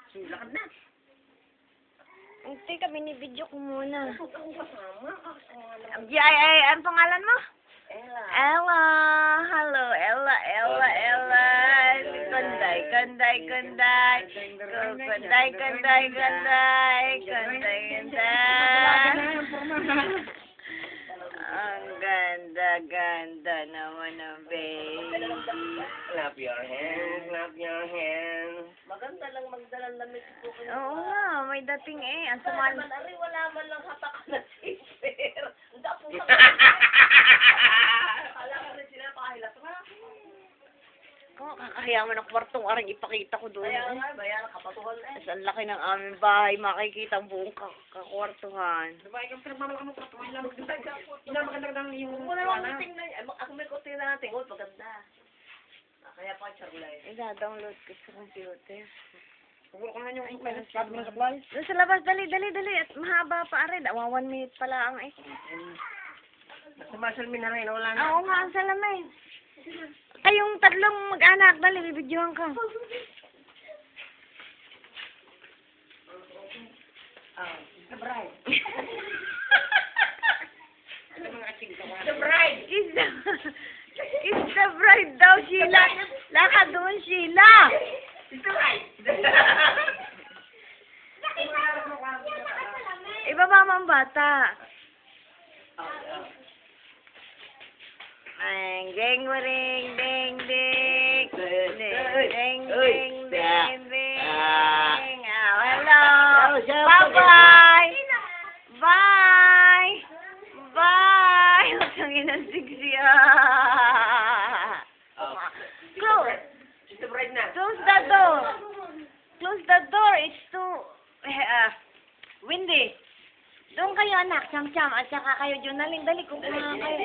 Lakad na. Teka, binibidyo ko muna. Huwag akong kasama. Ang pangalan mo? Ella. Ella. Hello, Ella, Ella, Ella. Kanday, kanday, kanday. Kanday, kanday, kanday. Kanday, kanday. Ang ganda-ganda naman ng baby. Clap your hands, clap your hands. Maganda lang magdala lamig po. Oo nga, may dating eh. Ang sumal... Wala man lang hatak na sister. Ang dapo ka. Alam ko rin sila pakahilap na. Oh, kakahiya mo ng kwartong arang ipakita ko doon. Kaya nga, bayaran kapatuhan eh. Ang laki ng aming bahay, makikita ang buong kakwartuhan. Diba, ikaw pinagmamalaki mo kapatuhan lang. Hindi magandang yung... Wala naman tingnan. Ako may kuting na natin. Maganda. Kaya pa charlay. I-download ko sa computer. Siguro ko na yung sabi mo na supply. Doon sa labas, dali, dali, dali. At mahaba pa rin. 1 minute pala ang eh. Sa Marshall Min na rin, wala na. Oo nga, ang salamin. Kayong tatlong mag-anak, dali, bibidyohan ka. The bride. The bride. Is the bride daw, Sheila. Lakad doon, Sheila. It's the bride. Ibaba mo ang bata. Ang ding, ring, ding, ding. Ding, ding, ding, ding, ding. Hello. Bye-bye. Bye. Bye. Ang inansiksi. Close. It's the bride na. Close the door. Close the door. It's too windy. Doon kayo, anak, cham-cham, at saka kayo, Jonaling, dali, kukuha kayo.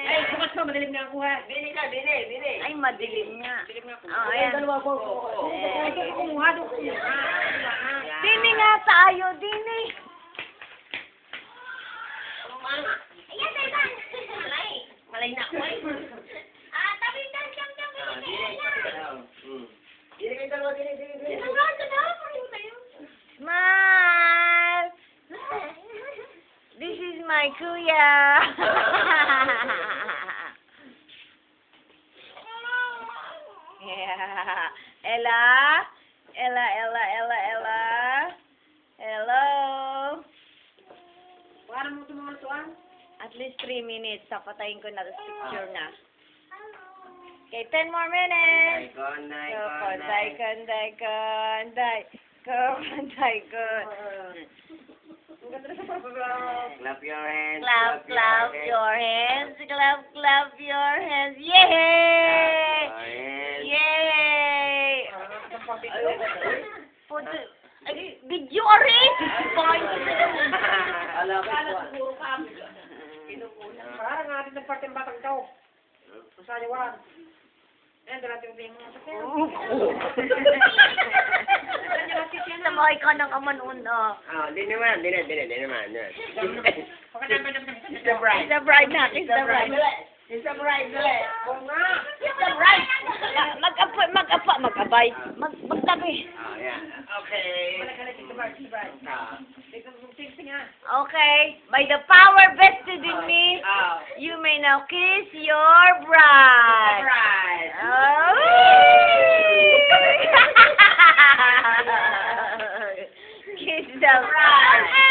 Ay, bukas mo, madilim na ako ha. Bini ka, bini. Ay, madilim nga. Oh, Ayan. ayan. Dalawa ko. Ay, kumuha doon. Dini nga tayo, dini. Ayan, Ivan. Malay na ako eh. Tabi ka, cham-cham. Dini kayo dalawa, dini. Smile! This is my kuya. Yeah. Ella? Ella, Ella, Ella, Ella. Hello? Paano mo tumultuan? At least 3 minutes. Patayin ko na. Tapos picture na. Okay, 10 more minutes. Konday. Konday, konday, konday. Konday, konday. Clap your hands. Clap, clap your hands. Clap, clap your hands. Yay! Yay! Video rin! Siguro ka. Parang natin ng parte ng batang tao. Masayawan. Ayan, darating din mo sa kaya. Sabay ka ng amanon, oh. Di naman. It's the bride na. It's the bride. It's the bride, dali. Oo nga. It's the bride. Mag-abay. Magtabi. Yeah. Okay. Okay. By the power vested in me, you may now kiss your bride. Bride. Oh. Kiss the bride.